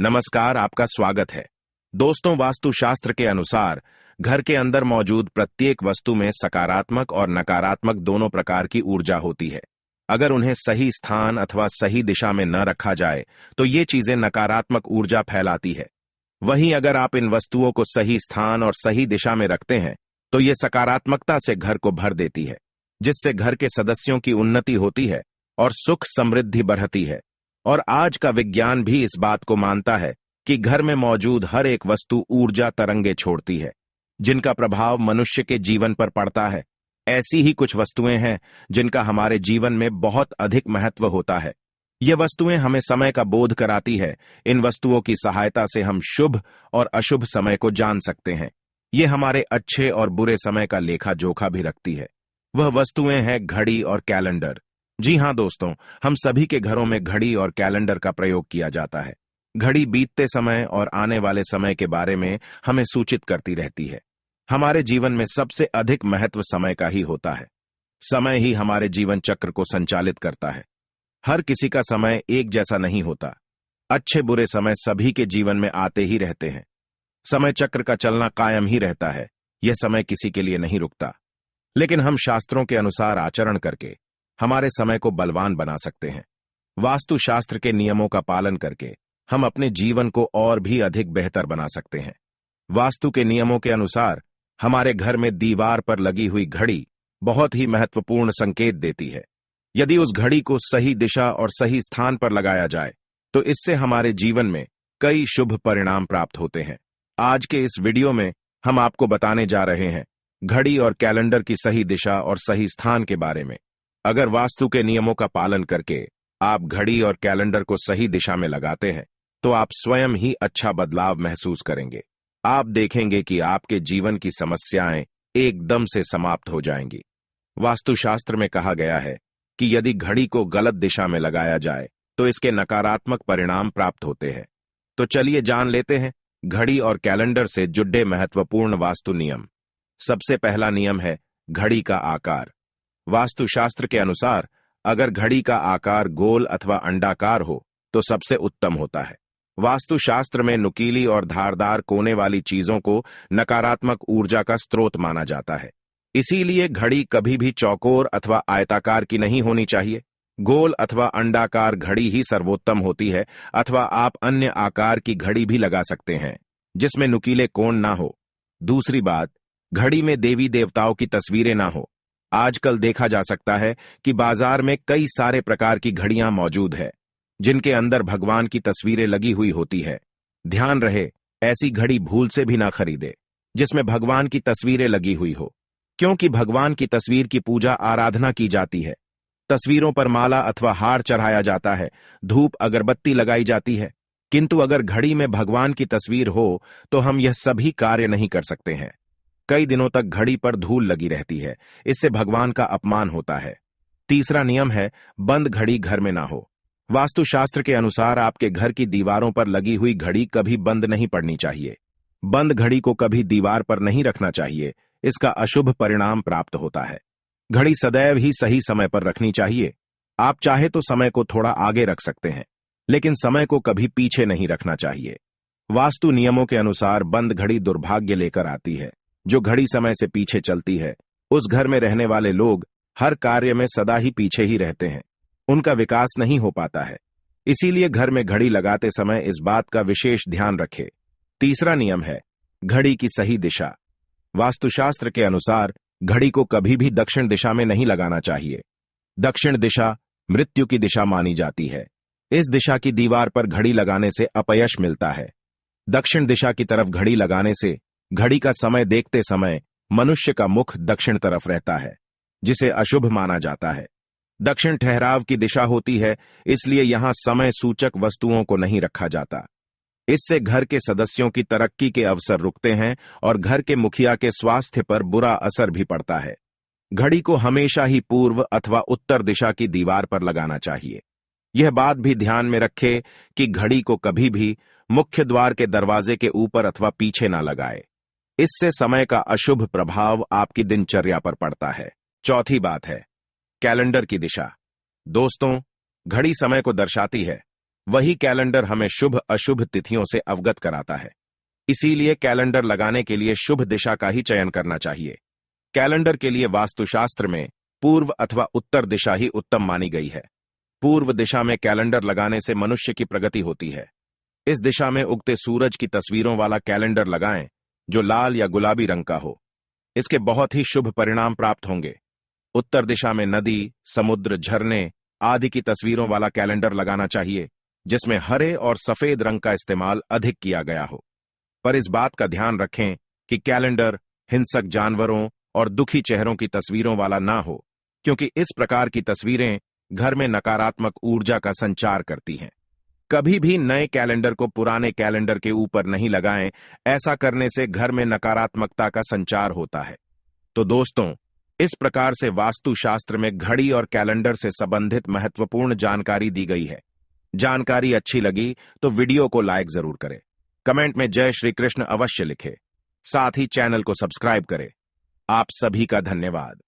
नमस्कार, आपका स्वागत है। दोस्तों, वास्तुशास्त्र के अनुसार घर के अंदर मौजूद प्रत्येक वस्तु में सकारात्मक और नकारात्मक दोनों प्रकार की ऊर्जा होती है। अगर उन्हें सही स्थान अथवा सही दिशा में न रखा जाए तो ये चीजें नकारात्मक ऊर्जा फैलाती है। वहीं अगर आप इन वस्तुओं को सही स्थान और सही दिशा में रखते हैं तो ये सकारात्मकता से घर को भर देती है, जिससे घर के सदस्यों की उन्नति होती है और सुख समृद्धि बढ़ती है। और आज का विज्ञान भी इस बात को मानता है कि घर में मौजूद हर एक वस्तु ऊर्जा तरंगे छोड़ती है, जिनका प्रभाव मनुष्य के जीवन पर पड़ता है। ऐसी ही कुछ वस्तुएं हैं जिनका हमारे जीवन में बहुत अधिक महत्व होता है। ये वस्तुएं हमें समय का बोध कराती है। इन वस्तुओं की सहायता से हम शुभ और अशुभ समय को जान सकते हैं। ये हमारे अच्छे और बुरे समय का लेखा जोखा भी रखती है। वह वस्तुएं हैं घड़ी और कैलेंडर। जी हाँ दोस्तों, हम सभी के घरों में घड़ी और कैलेंडर का प्रयोग किया जाता है। घड़ी बीतते समय और आने वाले समय के बारे में हमें सूचित करती रहती है। हमारे जीवन में सबसे अधिक महत्व समय का ही होता है। समय ही हमारे जीवन चक्र को संचालित करता है। हर किसी का समय एक जैसा नहीं होता। अच्छे बुरे समय सभी के जीवन में आते ही रहते हैं। समय चक्र का चलना कायम ही रहता है। यह समय किसी के लिए नहीं रुकता। लेकिन हम शास्त्रों के अनुसार आचरण करके हमारे समय को बलवान बना सकते हैं। वास्तुशास्त्र के नियमों का पालन करके हम अपने जीवन को और भी अधिक बेहतर बना सकते हैं। वास्तु के नियमों के अनुसार हमारे घर में दीवार पर लगी हुई घड़ी बहुत ही महत्वपूर्ण संकेत देती है। यदि उस घड़ी को सही दिशा और सही स्थान पर लगाया जाए तो इससे हमारे जीवन में कई शुभ परिणाम प्राप्त होते हैं। आज के इस वीडियो में हम आपको बताने जा रहे हैं घड़ी और कैलेंडर की सही दिशा और सही स्थान के बारे में। अगर वास्तु के नियमों का पालन करके आप घड़ी और कैलेंडर को सही दिशा में लगाते हैं तो आप स्वयं ही अच्छा बदलाव महसूस करेंगे। आप देखेंगे कि आपके जीवन की समस्याएं एकदम से समाप्त हो जाएंगी। वास्तुशास्त्र में कहा गया है कि यदि घड़ी को गलत दिशा में लगाया जाए तो इसके नकारात्मक परिणाम प्राप्त होते हैं। तो चलिए जान लेते हैं घड़ी और कैलेंडर से जुड़े महत्वपूर्ण वास्तु नियम। सबसे पहला नियम है घड़ी का आकार। वास्तुशास्त्र के अनुसार अगर घड़ी का आकार गोल अथवा अंडाकार हो तो सबसे उत्तम होता है। वास्तुशास्त्र में नुकीली और धारदार कोने वाली चीजों को नकारात्मक ऊर्जा का स्रोत माना जाता है। इसीलिए घड़ी कभी भी चौकोर अथवा आयताकार की नहीं होनी चाहिए। गोल अथवा अंडाकार घड़ी ही सर्वोत्तम होती है, अथवा आप अन्य आकार की घड़ी भी लगा सकते हैं जिसमें नुकीले कोण ना हो। दूसरी बात, घड़ी में देवी देवताओं की तस्वीरें ना हो। आजकल देखा जा सकता है कि बाजार में कई सारे प्रकार की घड़ियां मौजूद है जिनके अंदर भगवान की तस्वीरें लगी हुई होती है। ध्यान रहे, ऐसी घड़ी भूल से भी ना खरीदे जिसमें भगवान की तस्वीरें लगी हुई हो, क्योंकि भगवान की तस्वीर की पूजा आराधना की जाती है। तस्वीरों पर माला अथवा हार चढ़ाया जाता है, धूप अगरबत्ती लगाई जाती है। किंतु अगर घड़ी में भगवान की तस्वीर हो तो हम यह सभी कार्य नहीं कर सकते हैं। कई दिनों तक घड़ी पर धूल लगी रहती है, इससे भगवान का अपमान होता है। तीसरा नियम है बंद घड़ी घर में ना हो। वास्तुशास्त्र के अनुसार आपके घर की दीवारों पर लगी हुई घड़ी कभी बंद नहीं पड़नी चाहिए। बंद घड़ी को कभी दीवार पर नहीं रखना चाहिए, इसका अशुभ परिणाम प्राप्त होता है। घड़ी सदैव ही सही समय पर रखनी चाहिए। आप चाहे तो समय को थोड़ा आगे रख सकते हैं, लेकिन समय को कभी पीछे नहीं रखना चाहिए। वास्तु नियमों के अनुसार बंद घड़ी दुर्भाग्य लेकर आती है। जो घड़ी समय से पीछे चलती है उस घर में रहने वाले लोग हर कार्य में सदा ही पीछे ही रहते हैं। उनका विकास नहीं हो पाता है। इसीलिए घर में घड़ी लगाते समय इस बात का विशेष ध्यान रखें। तीसरा नियम है घड़ी की सही दिशा। वास्तुशास्त्र के अनुसार घड़ी को कभी भी दक्षिण दिशा में नहीं लगाना चाहिए। दक्षिण दिशा मृत्यु की दिशा मानी जाती है। इस दिशा की दीवार पर घड़ी लगाने से अपयश मिलता है। दक्षिण दिशा की तरफ घड़ी लगाने से घड़ी का समय देखते समय मनुष्य का मुख दक्षिण तरफ रहता है, जिसे अशुभ माना जाता है। दक्षिण ठहराव की दिशा होती है, इसलिए यहां समय सूचक वस्तुओं को नहीं रखा जाता। इससे घर के सदस्यों की तरक्की के अवसर रुकते हैं और घर के मुखिया के स्वास्थ्य पर बुरा असर भी पड़ता है। घड़ी को हमेशा ही पूर्व अथवा उत्तर दिशा की दीवार पर लगाना चाहिए। यह बात भी ध्यान में रखें कि घड़ी को कभी भी मुख्य द्वार के दरवाजे के ऊपर अथवा पीछे ना लगाए। इससे समय का अशुभ प्रभाव आपकी दिनचर्या पर पड़ता है। चौथी बात है कैलेंडर की दिशा। दोस्तों, घड़ी समय को दर्शाती है। वही कैलेंडर हमें शुभ अशुभ तिथियों से अवगत कराता है। इसीलिए कैलेंडर लगाने के लिए शुभ दिशा का ही चयन करना चाहिए। कैलेंडर के लिए वास्तुशास्त्र में पूर्व अथवा उत्तर दिशा ही उत्तम मानी गई है। पूर्व दिशा में कैलेंडर लगाने से मनुष्य की प्रगति होती है। इस दिशा में उगते सूरज की तस्वीरों वाला कैलेंडर लगाएं जो लाल या गुलाबी रंग का हो। इसके बहुत ही शुभ परिणाम प्राप्त होंगे। उत्तर दिशा में नदी, समुद्र, झरने आदि की तस्वीरों वाला कैलेंडर लगाना चाहिए जिसमें हरे और सफेद रंग का इस्तेमाल अधिक किया गया हो। पर इस बात का ध्यान रखें कि कैलेंडर हिंसक जानवरों और दुखी चेहरों की तस्वीरों वाला ना हो, क्योंकि इस प्रकार की तस्वीरें घर में नकारात्मक ऊर्जा का संचार करती हैं। कभी भी नए कैलेंडर को पुराने कैलेंडर के ऊपर नहीं लगाएं, ऐसा करने से घर में नकारात्मकता का संचार होता है। तो दोस्तों, इस प्रकार से वास्तुशास्त्र में घड़ी और कैलेंडर से संबंधित महत्वपूर्ण जानकारी दी गई है। जानकारी अच्छी लगी तो वीडियो को लाइक जरूर करें, कमेंट में जय श्री कृष्ण अवश्य लिखें, साथ ही चैनल को सब्सक्राइब करें। आप सभी का धन्यवाद।